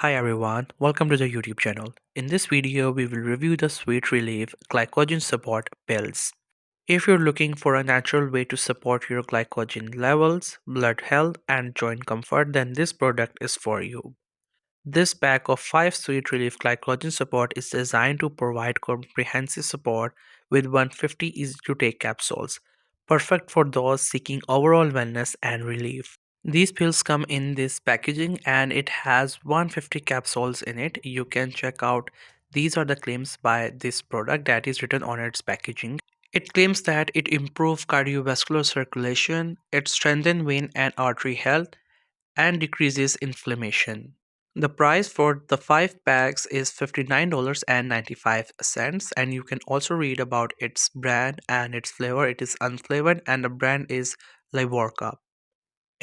Hi everyone, welcome to the YouTube channel. In this video, we will review the Sweet Relief Glycogen Support pills. If you're looking for a natural way to support your glycogen levels, blood health, and joint comfort, then this product is for you. This pack of 5 Sweet Relief Glycogen Support is designed to provide comprehensive support with 150 easy to take capsules, perfect for those seeking overall wellness and relief. These pills come in this packaging and it has 150 capsules in it. You can check out these are the claims by this product that is written on its packaging. It claims that it improves cardiovascular circulation, it strengthens vein and artery health, and decreases inflammation. The price for the 5 packs is $59.95 and you can also read about its brand and its flavor. It is unflavored and the brand is Livorca.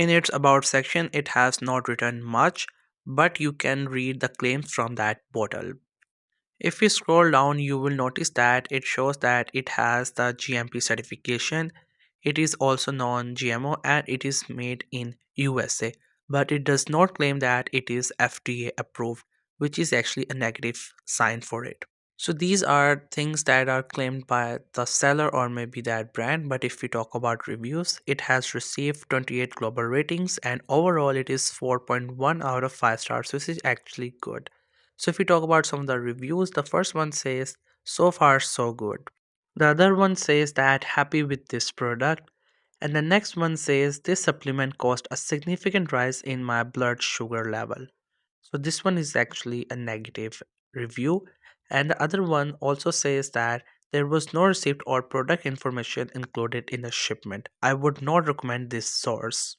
In its About section, it has not written much, but you can read the claims from that bottle. If you scroll down, you will notice that it shows that it has the GMP certification. It is also non-GMO and it is made in USA, but it does not claim that it is FDA approved, which is actually a negative sign for it. So these are things that are claimed by the seller or maybe that brand. But if we talk about reviews, it has received 28 global ratings and overall it is 4.1 out of 5 stars, which is actually good. So if we talk about some of the reviews, the first one says, so far so good. The other one says that happy with this product. And the next one says this supplement caused a significant rise in my blood sugar level. So this one is actually a negative review. And the other one also says that there was no receipt or product information included in the shipment. I would not recommend this source.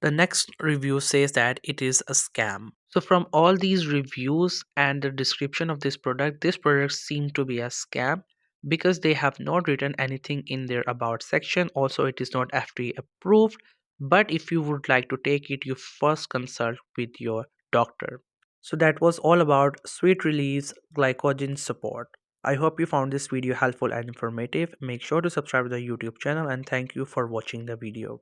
The next review says that it is a scam. So from all these reviews and the description of this product seems to be a scam because they have not written anything in their about section. Also, it is not FDA approved. But if you would like to take it, you first consult with your doctor. So that was all about Sweet Release Glycogen Support. I hope you found this video helpful and informative. Make sure to subscribe to the YouTube channel and thank you for watching the video.